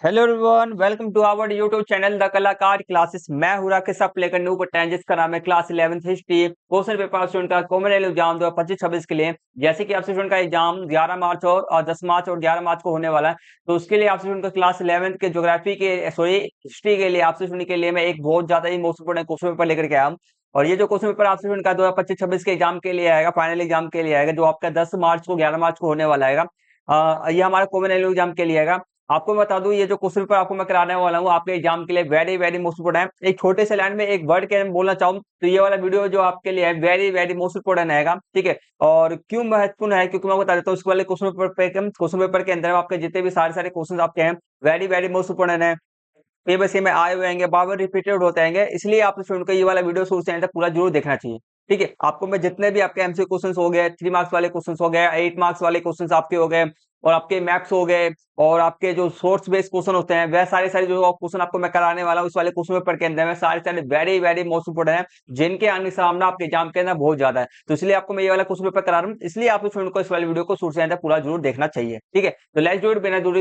Hello everyone, welcome to our YouTube channel the Kalakar classes. मैं हूं राकेश, आप लेकर न्यू बटन जिसका नाम है class 11th history question paper student का कॉमन एग्जाम 2025-26 के लिए। जैसे कि आप स्टूडेंट का एग्जाम 11 मार्च और 10 मार्च और 11 मार्च को होने वाला है, तो उसके लिए आप स्टूडेंट का क्लास 11th के ज्योग्राफी के हिस्ट्री के लिए आप स्टूडेंट के लिए मैं एक बहुत ज्यादा ही मोस्ट इंपोर्टेंट क्वेश्चन पेपर लेकर के आया हूं। और ये जो क्वेश्चन पेपर आप स्टूडेंट का 2025-26 के एग्जाम के लिए आएगा, फाइनल एग्जाम के लिए आएगा, जो आपका 10 मार्च को 11 मार्च को होने वाला है। ये हमारा कॉमन एग्जाम के लिए आएगा। आपको बता दूं, ये जो क्वेश्चन पेपर आपको मैं कराने वाला हूँ आपके एग्जाम के लिए वेरी वेरी मोस्ट इंपोर्टेंट है। एक छोटे से लाइन में एक वर्ड के बोलना चाहूँ तो ये वाला वीडियो जो आपके लिए है वेरी वेरी मोस्ट इंपोर्टेंट आएगा, ठीक है। और क्यों महत्वपूर्ण है, क्योंकि मैं बता देता हूँ इसके वाले क्वेश्चन पेपर के अंदर आपके जितने भी सारे सारे क्वेश्चन आपके हैं वेरी वेरी मोस्ट इंपोर्टेंट है। प्रीवियस में आए हुए हैं, बार बार रिपीटेड होते हैं, इसलिए आप स्टूडेंट को ये वाला वीडियो शुरू से एंड तक पूरा जरूर देखना चाहिए, ठीक है। आपको मैं जितने भी आपके एमसी क्वेश्चंस हो गए, 3 मार्क्स वाले क्वेश्चंस हो गए, 8 मार्क्स वाले क्वेश्चंस आपके हो गए, और आपके मैथ्स हो गए, और आपके जो सोर्स बेस्ड क्वेश्चन होते हैं वह सारे सारे जो क्वेश्चन आपको मैं कराने वाला हूँ इस वाले क्वेश्चन पेपर के अंदर में सारे सारे वेरी वेरी मोस्ट इंपोर्टेंट है, जिनके आने सामना आपके एग्जाम के अंदर बहुत ज्यादा है। तो इसलिए आपको मैं ये वाला क्वेश्चन पेपर करा रहा हूँ, इसलिए आप स्टूडेंट को इस वाले वीडियो को शुरू से एंड तक पूरा जरूर देखना चाहिए, ठीक है। तो लेट्स डू इट,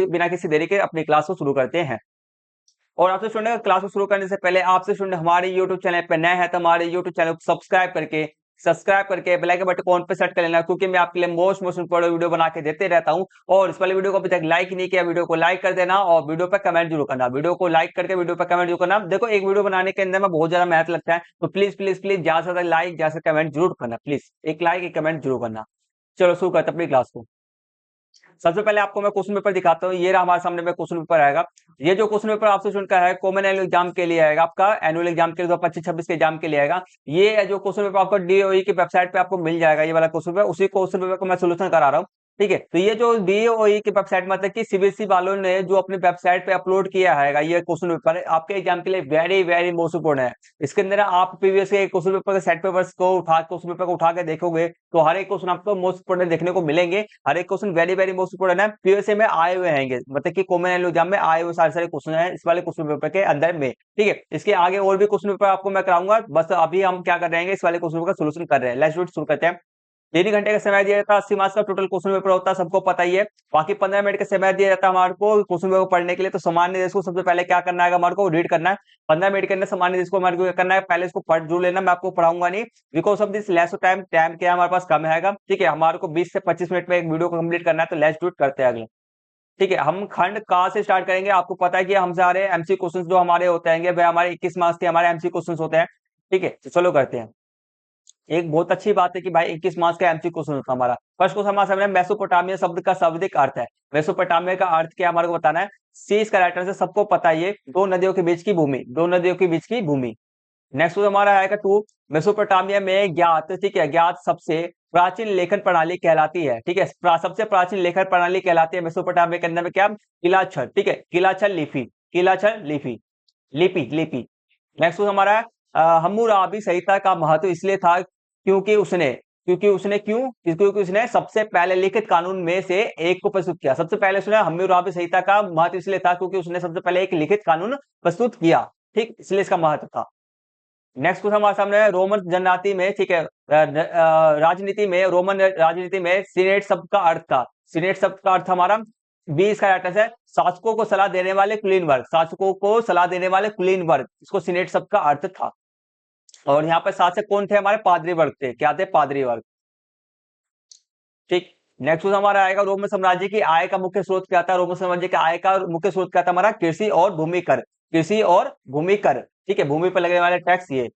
बिना किसी देरी के अपनी क्लास को शुरू करते हैं। और आपसे स्टूडेंट क्लास को शुरू करने से पहले आपसे स्टूडेंट हमारे YouTube चैनल पर नए हैं तो हमारे YouTube चैनल को सब्सक्राइब करके बेल आइकन बटन ऑन पे सेट कर लेना, क्योंकि मैं आपके लिए मोस्ट इंपोर्टेंट वीडियो बना के देते रहता हूं। और इस वाले वीडियो को अभी तक लाइक नहीं किया, वीडियो को लाइक कर देना और वीडियो पर कमेंट जरूर करना। वीडियो को लाइक करके वीडियो पर कमेंट जरूर करना। देखो, एक वीडियो बनाने के अंदर में बहुत ज्यादा मेहनत लगता है, तो प्लीज प्लीज प्लीज ज्यादा से ज्यादा लाइक, ज्यादा से कमेंट जरूर करना। प्लीज एक लाइक एक कमेंट जरूर करना। चलो शुरू करते हैं अपनी क्लास को। सबसे पहले आपको मैं क्वेश्चन पेपर दिखाता हूँ। ये रहा हमारे सामने में क्वेश्चन पेपर आएगा। ये जो क्वेश्चन पेपर आपसे चुनकर है कॉमन एनुअल एग्जाम के लिए आएगा, आपका एनुअल एग्जाम के लिए 2025-26 के एग्जाम के लिए आएगा। ये जो क्वेश्चन पेपर आपको डीओई की वेबसाइट पे आपको मिल जाएगा, ये वाला क्वेश्चन पेपर, उसी क्वेश्चन पेपर को मैं सोल्यूशन करा रहा हूँ, ठीक है। तो ये जो डीओई की वेबसाइट मतलब कि सीबीएसई वालों ने जो अपनी वेबसाइट पे अपलोड किया है, ये क्वेश्चन पेपर आपके एग्जाम के लिए वेरी वेरी मोस्ट इंपोर्टेंट है। इसके अंदर आप प्रीवियस के क्वेश्चन पेपर के सेट पेपर्स को क्वेश्चन पेपर को उठा के देखोगे तो हर एक क्वेश्चन आपको मोस्ट इंपोर्टेंट देखने को मिलेंगे। हर एक question very very most important है, पीएसए में आए हुए हैं, मतलब कि कॉमन एनुअल एग्जाम में आए हुए सारे सारे क्वेश्चन हैं इस वाले क्वेश्चन पेपर के अंदर में, ठीक है। इसके आगे और भी क्वेश्चन पेपर आपको मैं कराऊंगा, बस अभी हम क्या कर रहे हैं इस वाले क्वेश्चन पेपर का सोल्यूशन कर रहे हैं। लेट्स डू इट, शुरू करते हैं। 3 घंटे का समय दिया जाता है, 80 मार्क्स का टोटल क्वेश्चन पेपर होता है, सबको पता ही है। बाकी 15 मिनट का समय दिया जाता है हमारे को क्वेश्चन पेपर पढ़ने के लिए। तो सामान्य देश को सबसे पहले क्या करना है, हमारे को रीड करना है। 15 मिनट के अंदर सामान्य देश को हमारे को क्या करना है, पहले इसको पढ़ जरूर लेना। मैं आपको पढ़ाऊंगा नहीं, because of this less time, time क्या हमारे पास कम है, ठीक है। हमारे को 20 से 25 मिनट में एक वीडियो को कंप्लीट करना है, तो लेट्स डू इट, करते हैं अगले, ठीक है। हम खंड का से स्टार्ट करेंगे। आपको पता है कि हम सारे एमसी क्वेश्चंस जो हमारे होते हैं वह हमारे 21 मार्क्स के हमारे एमसी क्वेश्चंस होते हैं, ठीक है। तो चलो करते हैं। एक बहुत अच्छी बात है कि भाई 21 मार्क्स का एमसी क्वेश्चन होता है हमारा। फर्स्ट क्वेश्चन हमारे सामने मेसोपोटामिया शब्द का शाब्दिक अर्थ है। मेसोपोटामिया का अर्थ क्या हमारे को बताना है। सी इसका राइट आंसर, सबको पता है, ये दो नदियों के बीच की भूमि, दो नदियों के बीच की भूमि। नेक्स्ट हमारा आएगा 2, मेसोपोटामिया में ज्ञात, ठीक है, ज्ञात सबसे प्राचीन लेखन प्रणाली कहलाती है, ठीक है। सबसे प्राचीन लेखन प्रणाली कहलाती है मेसोपोटामिया के अंदर में क्या, किलाच्छर, ठीक है, किलाच्छर लिपि, किलाच्छर लिपि, लिपि लिपि। नेक्स्ट हमारा हम्मुराबी संहिता का महत्व इसलिए था क्योंकि उसने सबसे पहले लिखित कानून में से एक को प्रस्तुत किया। सबसे पहले उसने हम्मुराबी संहिता का महत्व इसलिए था क्योंकि उसने सबसे पहले एक लिखित कानून प्रस्तुत किया, ठीक, इसलिए इसका महत्व था। नेक्स्ट क्वेश्चन हमारे सामने है रोमन जनजाति में, ठीक है, राजनीति में, रोमन राजनीति में सीनेट शब्द का अर्थ था। सीनेट शब्द का अर्थ हमारा 20 का राइट आंसर है, शासकों को सलाह देने वाले कुलीन वर्ग, शासकों को सलाह देने वाले कुलीन वर्ग, इसको सीनेट शब्द का अर्थ था। और यहाँ पर शासक कौन थे, हमारे पादरी वर्ग थे, क्या थे, पादरी वर्ग, ठीक। नेक्स्ट हमारा आएगा रोमन साम्राज्य की आय का मुख्य स्रोत क्या था। रोमन साम्राज्य की आय का मुख्य स्रोत क्या था हमारा, कृषि और भूमि कर, कृषि और भूमि कर, ठीक है, भूमि पर लगने वाले टैक्स ये।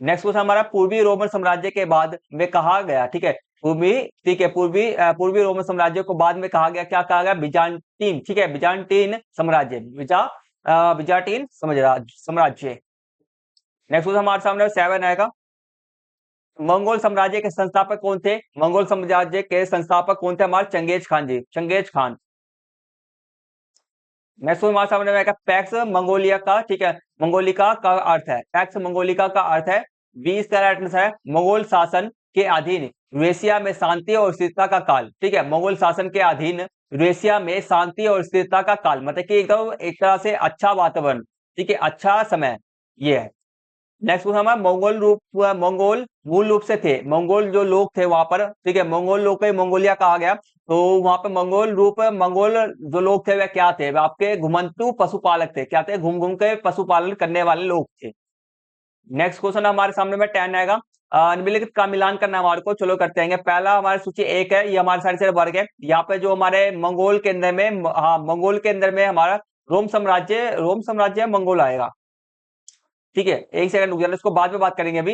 नेक्स्ट क्वेश्चन हमारा पूर्वी रोमन साम्राज्य के बाद में कहा गया, ठीक है, पूर्वी, ठीक है, पूर्वी रोमन साम्राज्य को बाद में कहा गया, क्या कहा गया, बिजान्टीन, ठीक है, बिजान्टीन साम्राज्य, बिजान्टीन साम्राज्य। नेक्स्ट क्वेश्चन हमारे सामने 7 आएगा, मंगोल साम्राज्य के संस्थापक कौन थे। मंगोल साम्राज्य के संस्थापक कौन थे, हमारे चंगेज खान जी, चंगेज खान। नेक्स्ट हमारे सामने आएगा पैक्स मंगोलिया का, ठीक है, मंगोलिका का अर्थ है, पैक्स मंगोलिका का अर्थ है 20 का राइट आंसर है, मुगल शासन के अधीन यूरेशिया में शांति और स्थिरता का काल, ठीक है, मुगल शासन के अधीन यूरेशिया में शांति और स्थिरता का काल, मतलब कि एकदम एक तरह से अच्छा वातावरण, ठीक है, अच्छा समय ये है। नेक्स्ट क्वेश्चन हमारा मंगोल मूल रूप से थे, मंगोल जो लोग थे वहां पर, ठीक है, मंगोल लोग को मंगोलिया कहा गया। तो वहां पे मंगोल जो लोग थे वह क्या थे, वह आपके घुमंतु पशुपालक थे, क्या थे, घूम घूम के पशुपालन करने वाले लोग थे। नेक्स्ट क्वेश्चन हमारे सामने में 10 आएगा। निम्नलिखित का मिलान करना हमारे को, चलो करते हैं। पहला हमारी सूची एक है, ये हमारे सारे वर्ग है। यहाँ पे जो हमारे मंगोल के अंदर में, हाँ मंगोल के अंदर में हमारा रोम साम्राज्य मंगोल आएगा। ठीक है, एक सेकंड रुक जाना, इसको बाद में बात करेंगे अभी।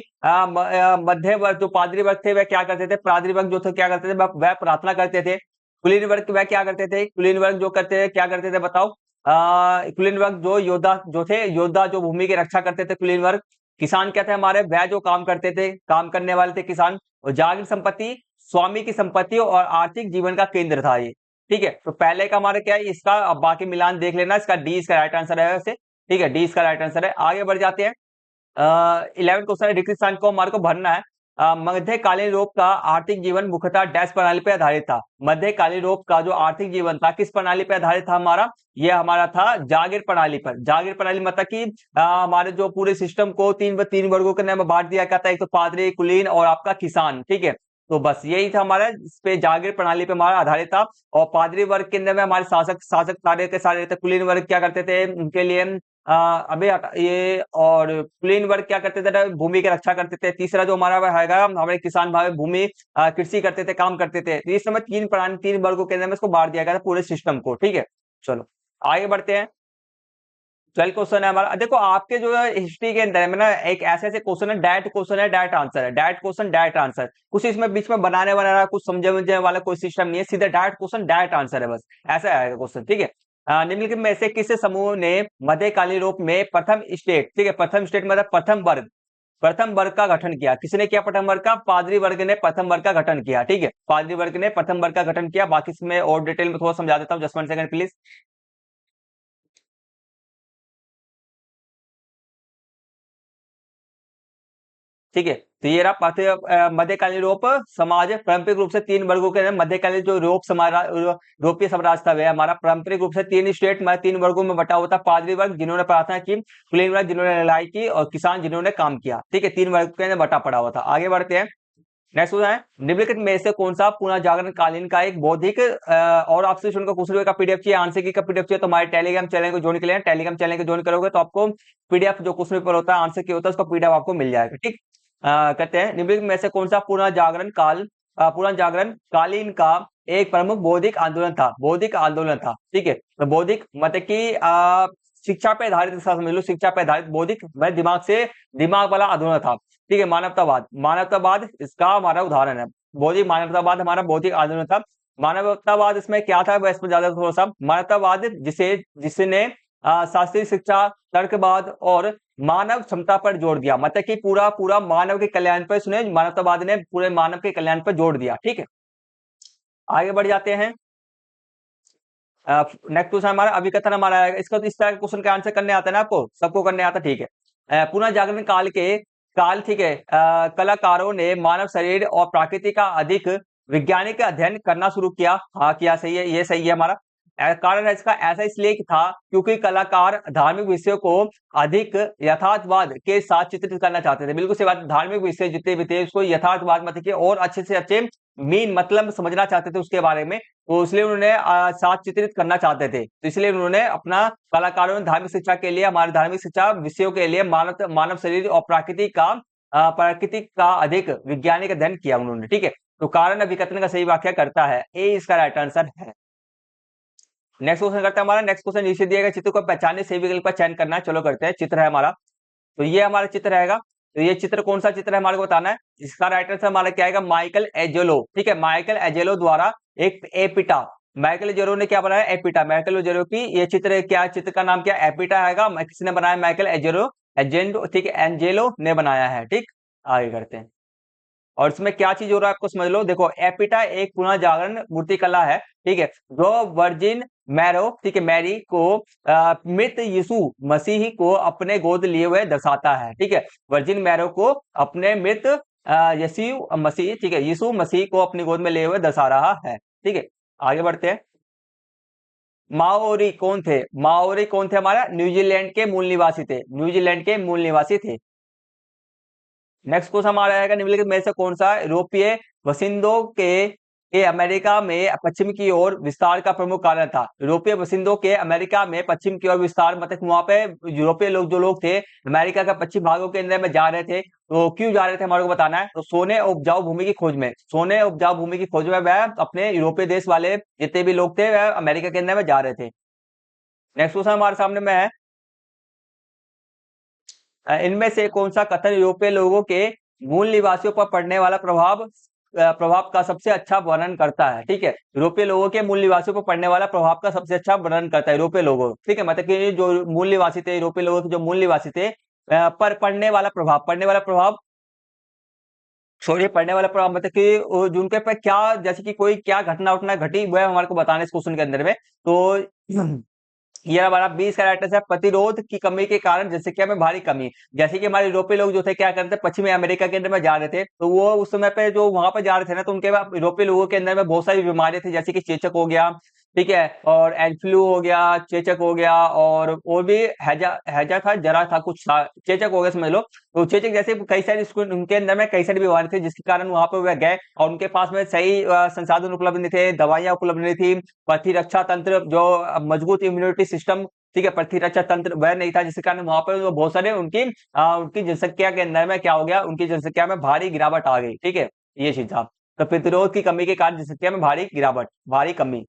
मध्य वर्ग जो पादरी वर्ग थे वह क्या करते थे, पादरी वर्ग जो थे क्या करते थे, वह प्रार्थना करते थे। कुलीन वर्ग वह क्या करते थे, कुलीन वर्ग जो करते थे क्या करते थे बताओ। कुलीन वर्ग जो योद्धा जो थे, योद्धा जो भूमि की रक्षा करते थे कुलीन वर्ग। किसान क्या थे हमारे, वह जो काम करते थे, काम करने वाले थे किसान। और जागीर संपत्ति स्वामी की संपत्ति और आर्थिक जीवन का केंद्र था ये। ठीक है, तो पहले का हमारा क्या है, इसका अब बाकी मिलान देख लेना, इसका डी इसका राइट आंसर है वैसे। ठीक है, डी इसका राइट आंसर है। आगे बढ़ जाते हैं। 11 क्वेश्चन है, रिक्त स्थान को हमारे को भरना है। मध्यकालीन यूरोप का आर्थिक जीवन मुख्यतः डैश प्रणाली पर आधारित था। मध्यकालीन यूरोप का जो आर्थिक जीवन था किस प्रणाली पर आधारित था हमारा, ये हमारा था जागीर प्रणाली पर। जागीर प्रणाली मतलब कि हमारे जो पूरे सिस्टम को तीन वर्गों के नाम में बांट दिया गया था, एक तो पादरी, कुलीन और आपका किसान। ठीक है, तो बस यही था हमारा, इस पे जागीर प्रणाली पे हमारा आधारित था। और पादरी वर्ग के अंदर में हमारे शासक शासक सारे के सारे थे। कुलीन वर्ग क्या करते थे, उनके लिए ये और कुलीन वर्ग क्या करते थे, भूमि की रक्षा करते थे। तीसरा जो हमारा हैगा, हमारे किसान भाई भूमि कृषि करते थे, काम करते थे। तो इस समय तीन वर्गों के अंदर में इसको बांट दिया गया था पूरे सिस्टम को। ठीक है, चलो आगे बढ़ते हैं। 12 क्वेश्चन है हमारा। देखो आपके जो है हिस्ट्री के अंदर में ना एक ऐसे ऐसे क्वेश्चन है, डायरेक्ट क्वेश्चन है, डायरेक्ट आंसर है, डायरेक्ट क्वेश्चन डायरेक्ट आंसर। कुछ इसमें बीच में बनाने बनाना कुछ समझने वाला कोई सिस्टम नहीं है, सीधा डायरेक्ट क्वेश्चन डायरेक्ट आंसर है, बस ऐसा आएगा क्वेश्चन। ठीक है, निम्नलिखित में से किस समूह ने मध्यकालीन यूरोप में प्रथम स्टेट, ठीक है, प्रथम स्टेट मतलब प्रथम वर्ग का गठन किया। किसने किया प्रथम वर्ग का, पादरी वर्ग ने प्रथम वर्ग का गठन किया। ठीक है, पादरी वर्ग ने प्रथम वर्ग का गठन किया। बाकी इसमें और डिटेल में थोड़ा समझा देता हूँ, जस्ट 1 सेकंड प्लीज। ठीक है, तो ये रहा मध्यकालीन यूरोप समाज। पारंपरिक रूप से तीन वर्गों के अंदर मध्यकालीन जो यूरोपीय साम्राज्य था वह हमारा पारंपरिक रूप से तीन स्टेट में तीन वर्गों में बटा हुआ था। पादरी वर्ग जिन्होंने प्रार्थना की, कुलीन वर्ग जिन्होंने लड़ाई की, और किसान जिन्होंने काम किया। ठीक है, तीन वर्ग के अंदर बटा पड़ा हुआ था। आगे बढ़ते हैं। नेक्स्ट क्वेश्चन है, निम्नलिखित में से कौन सा पुनर्जागरण कालीन का एक बौद्धिक और आपसे सुनकर क्वेश्चन का पीडीएफ चाहिए, आंसर की का पीडीएफ चाहिए, तो हमारे टेलीग्राम चैनल को ज्वाइन कर लेना। टेलीग्राम चैनल को ज्वाइन करोगे तो आपको पीडीएफ जो क्वेश्चन पेपर होता है, आंसर की होता है, उसका पीडीएफ आपको मिल जाएगा। ठीक, कहते हैं निम्नलिखित में से कौन सा पुनर्जागरण कालीन का एक प्रमुख बौद्धिक आंदोलन था, बौद्धिक आंदोलन था। ठीक है, तो बौद्धिक मतलब कि शिक्षा पे आधारित, समझ लो शिक्षा पे आधारित बौद्धिक, मैं दिमाग वाला आंदोलन था। ठीक है, मानवतावाद, मानवतावाद इसका हमारा उदाहरण है। बौद्धिक मानवतावाद हमारा बौद्धिक आंदोलन था। मानवतावाद इसमें क्या था, वह इसमें ज्यादा थोड़ा सा मानवतावाद जिसने शास्त्रीय शिक्षा, तर्कवाद और मानव क्षमता पर जोर दिया। मतलब कि पूरा पूरा मानव के कल्याण पर, सुने, मानवतावाद ने पूरे मानव के कल्याण पर जोर दिया। ठीक है, आगे बढ़ जाते हैं। नेक्स्ट क्वेश्चन हमारा अभिकथन हमारा आएगा। इसका तो इस तरह के क्वेश्चन का आंसर करने आता है ना, आपको सबको करने आता। ठीक है, पुनः जागरण काल, ठीक है, कलाकारों ने मानव शरीर और प्रकृति का अधिक वैज्ञानिक अध्ययन करना शुरू किया। हाँ किया, सही है, ये सही है हमारा। कारण है इसका ऐसा इसलिए कि था क्योंकि कलाकार धार्मिक विषयों को अधिक यथार्थवाद के साथ चित्रित करना चाहते थे। बिल्कुल सही बात, धार्मिक विषय जितने भी थे उसको यथार्थवाद मतलब कि और अच्छे से अच्छे मीन मतलब समझना चाहते थे उसके बारे में। तो इसलिए उन्होंने साथ चित्रित करना चाहते थे, तो इसलिए उन्होंने अपना कलाकारों ने धार्मिक शिक्षा के लिए, हमारे धार्मिक शिक्षा विषयों के लिए मानव शरीर और प्रकृति का अधिक वैज्ञानिक अध्ययन किया उन्होंने। ठीक है, तो कारण अभिकथन का सही व्याख्या करता है, ए इसका राइट आंसर है। नेक्स्ट क्वेश्चन करते हैं हमारा। नेक्स्ट क्वेश्चन नीचे दिया गया चित्र को पहचानने सही विकल्प का चयन करना है। चलो करते हैं। चित्र है हमारा, तो ये हमारा चित्र रहेगा। तो ये चित्र कौन सा चित्र है हमारे को बताना है। इसका राइट आंसर हमारा क्या आएगा, माइकल एंजेलो। ठीक है, माइकल एंजेलो द्वारा एक एपिटा, माइकल एंजेलो ने क्या बनाया, एपिटा। माइकल एंजेलो की ये चित्र, क्या चित्र का नाम क्या, एपिटा आएगा। किसने बनाया, माइकल एंजेलो, ठीक है, एंजेलो ने बनाया है। ठीक, आगे करते हैं। और इसमें क्या चीज हो रहा है आपको समझ लो। देखो, एपिटा एक पुनः जागरण मूर्ति कला है। ठीक है, जो वर्जिन मैरो, ठीक है, मैरी को मृत यीशु मसीह को अपने गोद लिए हुए दर्शाता है। ठीक है, वर्जिन मैरो को अपने मृत यीशु मसीह, ठीक है, यीशु मसीह को अपनी गोद में लिए हुए दर्शा रहा है। ठीक है, आगे बढ़ते हैं। माओरी कौन थे हमारा, न्यूजीलैंड के मूल निवासी थे, न्यूजीलैंड के मूल निवासी थे। नेक्स्ट क्वेश्चन हमारा आएगा, निम्नलिखित में से कौन सा यूरोपीय बसिंदों के अमेरिका में पश्चिम की ओर विस्तार का प्रमुख कारण था। यूरोपीय बसिंदों के अमेरिका में पश्चिम की ओर विस्तार, मतलब वहां पे यूरोपीय लोग जो लोग थे अमेरिका का पश्चिम भागों के अंदर में जा रहे थे, तो क्यों जा रहे थे हमारे को बताना है। तो सोने और उपजाऊ भूमि की खोज में, सोने और उपजाऊ भूमि की खोज में वह अपने यूरोपीय देश वाले जितने भी लोग थे वह अमेरिका के अंदर में जा रहे थे। नेक्स्ट क्वेश्चन हमारे सामने में है, इनमें से कौन सा कथन यूरोपीय लोगों के मूल निवासियों पर पड़ने वाला प्रभाव का सबसे अच्छा वर्णन करता है। ठीक है, यूरोपीय लोगों के मूल निवासियों पर पड़ने वाला प्रभाव का सबसे अच्छा वर्णन करता है यूरोपीय लोगों। ठीक है, मतलब कि जो मूल निवासी थे, यूरोपीय लोगों के जो मूल निवासी थे, पर पड़ने वाला प्रभाव सॉरी पढ़ने वाला प्रभाव, मतलब कि जो उनके पे क्या, जैसे कि कोई क्या घटना उठना घटी वह हमारे को बताना है इस क्वेश्चन के अंदर में। तो ये हमारा 20 कैरेक्टर्स है। प्रतिरोध की कमी के कारण जनसंख्या में भारी कमी, जैसे कि हमारे यूरोपीय लोग जो थे क्या करते थे, पश्चिमी अमेरिका के अंदर में जा रहे थे, तो वो उस समय पे जो वहां पे जा रहे थे ना, तो उनके यूरोपीय लोगों के अंदर में बहुत सारी बीमारियां थी, जैसे कि चेचक हो गया, ठीक है, और एन फ्लू हो गया, चेचक हो गया, और भी हैजा हैजा था, जरा था, कुछ था, चेचक हो गया समझ लो। तो चेचक जैसे कई सारी उनके अंदर में कई सारी बीमारी थी, जिसके कारण वहां पे वह गए, और उनके पास में सही संसाधन उपलब्ध नहीं थे, दवाइयां उपलब्ध नहीं थी, प्रतिरक्षा तंत्र जो मजबूत इम्यूनिटी सिस्टम, ठीक है, प्रतिरक्षा तंत्र वह नहीं था, जिसके कारण वहां पर वो बहुत सारे उनकी जनसंख्या के अंदर में क्या हो गया, उनकी जनसंख्या में भारी गिरावट आ गई। ठीक है, ये चीज था। तो प्रतिरोध की कमी के कारण जनसंख्या में भारी गिरावट, भारी कमी।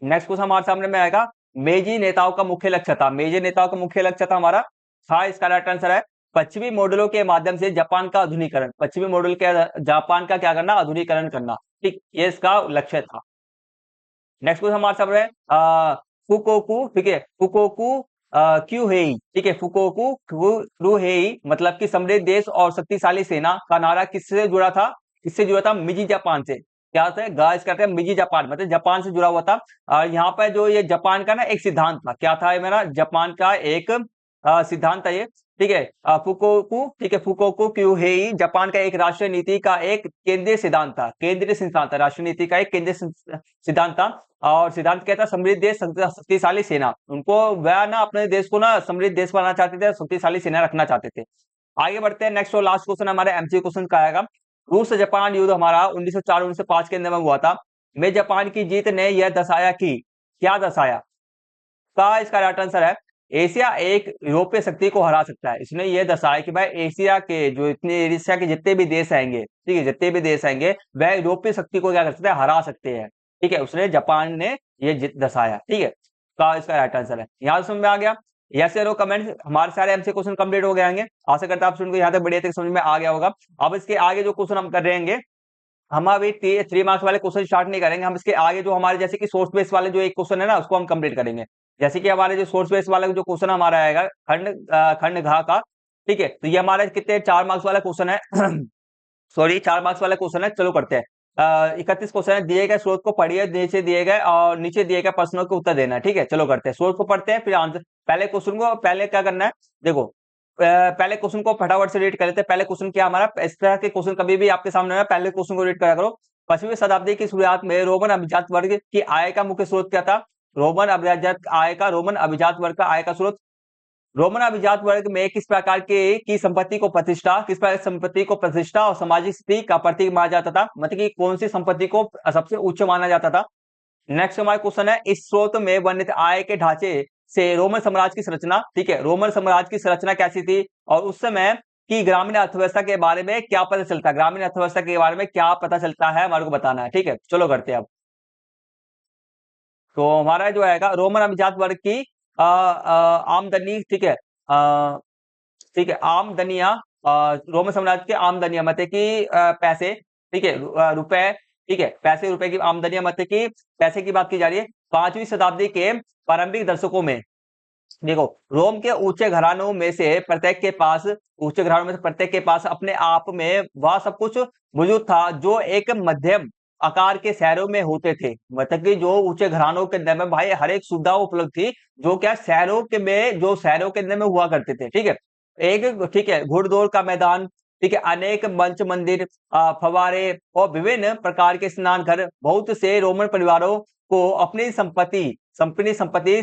नेक्स्ट क्वेश्चन हमारे सामने में आएगा, मेजी नेताओं का मुख्य लक्ष्य था। मेजी नेताओं का मुख्य लक्ष्य था हमारा था, इसका राइट आंसर है पश्चिमी मॉडलों के माध्यम से जापान का आधुनिकीकरण। पश्चिमी मॉडल के जापान का क्या करना, आधुनिकीकरण करना। ठीक, ये इसका लक्ष्य था। नेक्स्ट क्वेश्चन हमारे सामने फुकोकू, ठीक है, फुकोकू क्यूहेई, ठीक है, फुकोकू क्यूहेई मतलब कि समृद्ध देश और शक्तिशाली सेना का नारा किससे जुड़ा था, किससे जुड़ा था, मिजी जापान से। क्या होता है गाइस, कहते हैं मिजी जापान, मतलब जापान से जुड़ा हुआ था। और यहाँ पर जो ये जापान का ना एक सिद्धांत था, क्या था ये मेरा, जापान का एक सिद्धांत था ये। ठीक है, फुकोकू, ठीक है, फुकोकू क्यूहेई जापान का एक राष्ट्रीय नीति का एक केंद्रीय सिद्धांत था, केंद्रीय सिद्धांत था, राष्ट्रीय नीति का एक केंद्रीय सिद्धांत था। और सिद्धांत क्या था, समृद्ध देश, शक्तिशाली सेना। उनको वह ना अपने देश को ना समृद्ध देश बनाना चाहते थे, शक्तिशाली सेना रखना चाहते थे। आगे बढ़ते हैं, नेक्स्ट और लास्ट क्वेश्चन हमारे एमसीक्यू क्वेश्चन का आएगा। रूस से जापान युद्ध हमारा 1904-1905 के अंदर में हुआ था। में जापान की जीत ने यह दर्शाया कि, क्या दर्शाया, का इसका राइट आंसर है एशिया एक यूरोपीय शक्ति को हरा सकता है। इसने ये दर्शाया कि भाई एशिया के जो इतने एशिया के जितने भी देश आएंगे, ठीक है, जितने भी देश आएंगे वह यूरोपीय शक्ति को क्या कर सकते हैं, हरा सकते हैं। ठीक है, उसने जापान ने ये दर्शाया। ठीक है, का इसका राइट आंसर है। यहाँ समझ में आ गया, यस नो कमेंट। हमारे सारे एमसी क्वेश्चन कंप्लीट हो गए होंगे, आशा करता आप को यहाँ तक बढ़िया तक समझ में आ गया होगा। अब इसके आगे जो क्वेश्चन हम कर रहेंगे, हम अभी 3 मार्क्स वाले क्वेश्चन स्टार्ट नहीं करेंगे, हम इसके आगे जो हमारे जैसे कि सोर्स बेस वाले जो एक क्वेश्चन है ना, उसको हम कंप्लीट करेंगे। जैसे कि हमारे जो सोर्स बेस वाला जो क्वेश्चन हमारा आएगा खंड घा का, ठीक है, तो ये हमारे कितने 4 मार्क्स वाला क्वेश्चन है सॉरी 4 मार्क्स वाला क्वेश्चन है। चलो करते हैं। 31 क्वेश्चन है, दिए गए स्रोत को पढ़िए, नीचे दिए गए और नीचे दिए गए प्रश्नों के उत्तर देना है। ठीक है, चलो करते हैं, स्रोत को पढ़ते हैं फिर आंसर। पहले क्वेश्चन को पहले क्या करना है, देखो पहले क्वेश्चन को फटाफट से रीड कर लेते हैं। पहले क्वेश्चन क्या हमारा, इस तरह के क्वेश्चन कभी भी आपके सामने है, पहले क्वेश्चन को रीड करा करो। 5वीं शताब्दी की शुरुआत में रोमन अभिजात वर्ग की आय का मुख्य स्रोत क्या था, रोमन अभिजात वर्ग का आय का स्रोत। रोमन अभिजात वर्ग में किस प्रकार की संपत्ति को प्रतिष्ठा, किस प्रकार संपत्ति को प्रतिष्ठा और सामाजिक स्थिति का प्रतीक माना जाता था, मतलब कि कौन सी संपत्ति को सबसे उच्च माना जाता था। नेक्स्ट हमारा क्वेश्चन है, इस स्रोत में वर्णित आय के ढांचे से रोमन साम्राज्य की संरचना, ठीक है, रोमन साम्राज्य की संरचना कैसी थी और उस समय की ग्रामीण अर्थव्यवस्था के बारे में क्या पता चलता है, ग्रामीण अर्थव्यवस्था के बारे में क्या पता चलता है हमारे को बताना है। ठीक है, चलो करते हैं अब। तो हमारा जो आएगा रोमन अभिजात वर्ग की आमदनी, ठीक है, ठीक है, आमदनिया, रोमन साम्राज्य की आमदनिया मतलब कि पैसे, ठीक है, रुपए, ठीक है, पैसे रुपए की आमदनिया मतलब कि पैसे की बात की जा रही है। 5वीं शताब्दी के प्रारंभिक दशकों में देखो, रोम के ऊंचे घरानों में से प्रत्येक के पास, ऊंचे घरानों में से प्रत्येक के पास अपने आप में वह सब कुछ मौजूद था जो एक मध्यम आकार के शहरों में होते थे, मतलब कि जो ऊंचे घरानों के अंदर में भाई हर एक सुविधा उपलब्ध थी, जो क्या शहरों के में, जो शहरों के अंदर में हुआ करते थे। ठीक है, एक, ठीक है, घुड़दौड़ का मैदान, ठीक है, अनेक मंच मंदिर, फवारे और विभिन्न प्रकार के स्नान घर, बहुत से रोमन परिवारों को अपनी संपत्ति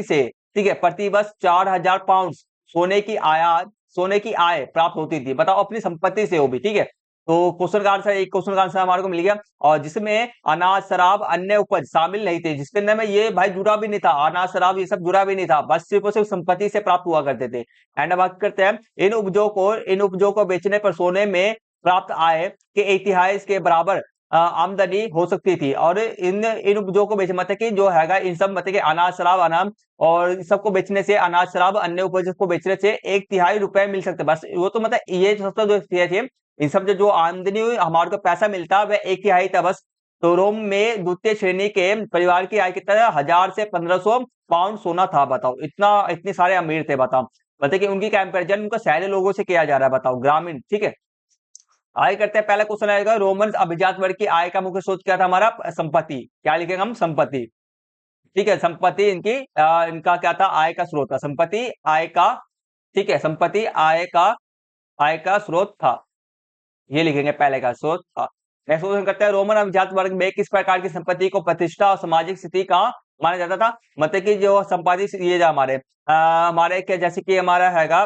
से, ठीक है, प्रति वर्ष 4000 पाउंड सोने की आयात सोने की आय प्राप्त होती थी, बताओ अपनी संपत्ति से, वो भी ठीक है। तो क्वेश्चन का आंसर, एक क्वेश्चन का आंसर हमारे को मिल गया। और जिसमें अनाज, शराब, अन्य उपज शामिल नहीं थे, जिसके अंदर में ये भाई जुड़ा भी नहीं था, अनाज, शराब ये सब जुड़ा भी नहीं था, बस सिर्फ और सिर्फ संपत्ति से प्राप्त हुआ करते थे। एंड बात करते हैं, इन उपजों को बेचने पर सोने में प्राप्त आय के इतिहास के बराबर आमदनी हो सकती थी। और इन इन उपजों को बेच, मतलब कि जो हैगा इन सब, मतलब कि अनाज, शराब, अनाज और इन सबको बेचने से, अनाज, शराब, अन्य उपज को बेचने से 1/3 रुपए मिल सकते, बस वो तो मतलब ये सबसे जो थे, इन सब जो आमदनी हुई हमारे को पैसा मिलता वह 1/3 था बस। तो रोम में द्वितीय श्रेणी के परिवार की आय कितना था, 1000 से 1500 पाउंड सोना था, बताओ इतने सारे अमीर थे, बताओ। मतलब कि उनकी कंपैरिजन उनका शहरी लोगों से किया जा रहा है, बताओ, ग्रामीण, ठीक है। आगे करते हैं, पहला क्वेश्चन आएगा, रोमन अभिजात वर्ग की आय का मुख्य स्रोत क्या था हमारा, संपत्ति। क्या लिखेंगे हम, संपत्ति, ठीक है। संपत्ति इनका क्या था, आय का स्रोत था, संपत्ति आय का, ठीक है, संपत्ति आय का स्रोत था, ये लिखेंगे पहले का स्रोत था। नेक्स्ट क्वेश्चन करते हैं, रोमन अभिजात वर्ग में किस प्रकार की संपत्ति को प्रतिष्ठा और सामाजिक स्थिति का माना जाता था। मतलब कि जो संपत्ति ये था हमारे क्या, जैसे कि हमारा हैगा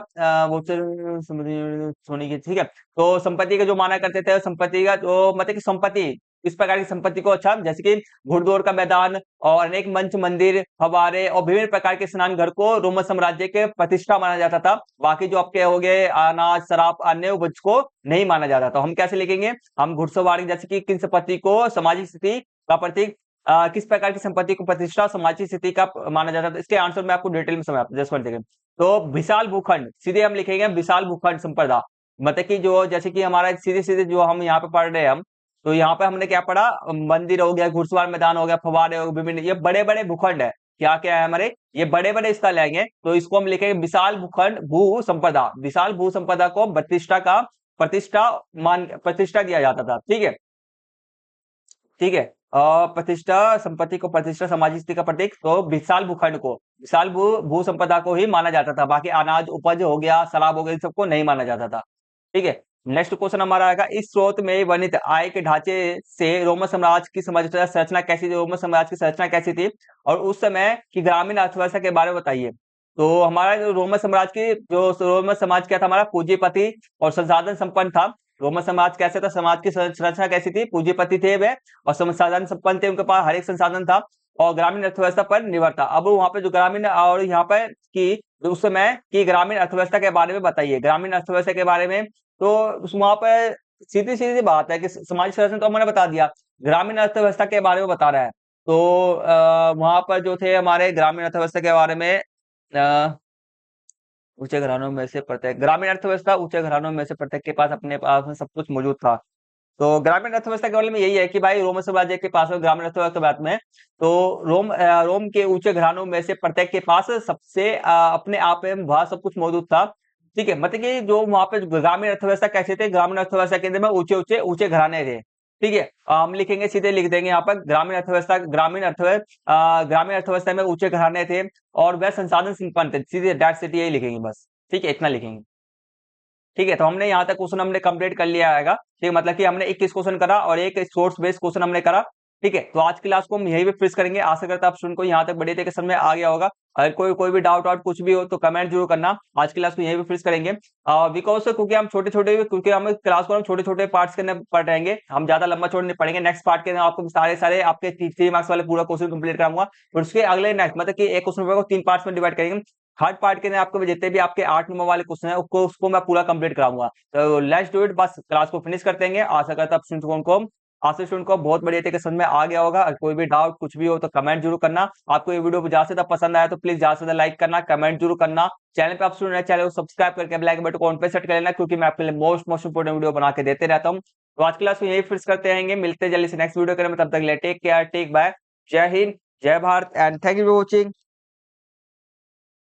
वो सोनी की, ठीक है। तो संपत्ति का जो माना करते थे, संपत्ति का जो मतलब कि संपत्ति, इस प्रकार की संपत्ति को, अच्छा, जैसे कि घुड़दौड़ का मैदान और अनेक मंच, मंदिर, फव्वारे और विभिन्न प्रकार के स्नान घर को रोमन साम्राज्य के प्रतिष्ठा माना जाता था। बाकी जो आपके हो गए अनाज, शराब, अन्य उपज को नहीं माना जाता था। हम कैसे लिखेंगे, हम घुड़सवारी, जैसे कि किन संपत्ति को सामाजिक स्थिति का प्रतीक, किस प्रकार की संपत्ति को प्रतिष्ठा सामाजिक स्थिति का माना जाता था। इसके आंसर मैं आपको डिटेल में समझाता हूं, जस्ट देखें। तो विशाल भूखंड, सीधे हम लिखेंगे विशाल भूखंड संपदा, मतलब कि जो, जैसे कि हमारा सीधे सीधे जो हम यहाँ पे पढ़ रहे हैं हम, तो यहाँ पे हमने क्या पढ़ा, मंदिर हो गया, घुड़सवार मैदान हो गया, फव्वारे हो गए, विभिन्न, ये बड़े बड़े भूखंड है, क्या क्या है हमारे, ये बड़े बड़े स्थल है। तो इसको हम लिखेंगे विशाल भूखंड भू संपदा, विशाल भू संपदा को प्रतिष्ठा दिया जाता था, ठीक है, ठीक है। प्रतिष्ठा, संपत्ति को प्रतिष्ठा, सामाजिक स्थिति का प्रतीक, तो विशाल भूखंड को, विशाल भू संपदा को ही माना जाता था, बाकी अनाज, उपज हो गया, शराब हो गया, इन सबको नहीं माना जाता था, ठीक है। नेक्स्ट क्वेश्चन हमारा आएगा, इस स्रोत में वर्णित आय के ढांचे से रोमन साम्राज्य की संरचना कैसी थी, रोमन साम्राज्य की संरचना कैसी थी, और उस समय की ग्रामीण अर्थव्यवस्था के बारे में बताइए। तो हमारा जो रोमन समाज क्या था, हमारा पूंजीपति और संसाधन संपन्न था। रोमन समाज कैसे था, समाज की संरचना कैसी थी, पूंजीपति थे वे और संसाधन संपन्न थे, उनके पास हर एक संसाधन था और ग्रामीण अर्थव्यवस्था पर निर्भर था। अब वहां पे जो ग्रामीण और यहाँ पर की उस समय की ग्रामीण अर्थव्यवस्था के बारे में बताइए, ग्रामीण अर्थव्यवस्था के बारे में। तो वहां पर सीधी सीधी बात है कि समाज संरचना तो मैंने बता दिया, ग्रामीण अर्थव्यवस्था के बारे में बता रहा है। तो वहां पर जो थे हमारे ग्रामीण अर्थव्यवस्था के बारे में, ऊंचे घरानों में से प्रत्येक, ग्रामीण अर्थव्यवस्था ऊंचे घरानों में से प्रत्येक के पास अपने पास में सब कुछ मौजूद था। तो ग्रामीण अर्थव्यवस्था के बारे में यही है कि भाई रोमन साम्राज्य के पास में ग्रामीण अर्थव्यवस्था बात में, तो रोम के ऊंचे घरानों में से प्रत्येक के पास सबसे अपने आप में वहां सब कुछ मौजूद था, ठीक है। मतलब कि जो वहां पे ग्रामीण अर्थव्यवस्था कैसे थे, ग्रामीण अर्थव्यवस्था के अंदर में ऊंचे घराने थे, ठीक है। हम लिखेंगे, सीधे लिख देंगे यहाँ पर, ग्रामीण अर्थव्यवस्था में ऊंचे घराने थे और वह संसाधन संपन्न थे, सीधे दैट सिटी यही लिखेंगे बस, ठीक है, इतना लिखेंगे, ठीक है। तो हमने यहाँ तक क्वेश्चन हमने कंप्लीट कर लिया आएगा, ठीक है, मतलब कि हमने 21 क्वेश्चन करा और एक सोर्स बेस्ड क्वेश्चन हमने करा, ठीक है। तो आज की क्लास को हम यही भी फिनिश करेंगे, आशा करता आप स्टूडेंट को यहाँ तक बढ़िया तरीके से समझ में आ गया होगा। अगर कोई भी डाउट कुछ भी हो तो कमेंट जरूर करना, आज की क्लास को यही भी फिनिश करेंगे। बिकॉज क्योंकि हम क्लास को हम छोटे छोटे पार्ट्स के अंदर पढ़ रहेंगे, हम ज्यादा लंबा छोड़ नहीं पढ़ेंगे। नेक्स्ट पार्ट के अंदर आपको सारे आपके 3 मार्क्स वाले पूरा क्वेश्चन कंप्लीट कराऊंगा, और उसके अगले नेक्स्ट, मतलब कि एक क्वेश्चन पेपर को 3 पार्ट्स में डिवाइड करेंगे। थर्ड पार्ट के अंदर आपको जितने भी आपके 8 नंबर वाले क्वेश्चन है उसको मैं पूरा कंप्लीट कराऊंगा। तो लेट्स डू इट, बस क्लास को फिनिश करते हैं। आशा करता हूं स्टूडेंट को बहुत बढ़िया तरीके से समझ में आ गया होगा। अगर कोई भी डाउट कुछ भी हो तो कमेंट जरूर करना। आपको ये वीडियो ज्यादा से ज्यादा पसंद आया तो प्लीज ज्यादा से ज्यादा लाइक करना, कमेंट जरूर करना। चैनल पे आप स्टूडेंट है, चैनल को सब्सक्राइब करके बेल आइकन बटन को ऑन पे सेट कर लेना, क्योंकि मैं आपके लिए मोस्ट इंपोर्टेंट वीडियो बना के देते रहता हूँ। तो आज क्लास को यही फिनिश करते रहेंगे, मिलते जल्दी से नेक्स्ट वीडियो करें, तब तक टेक केयर, टेक बाय, जय हिंद, जय Bharat and thank you for watching.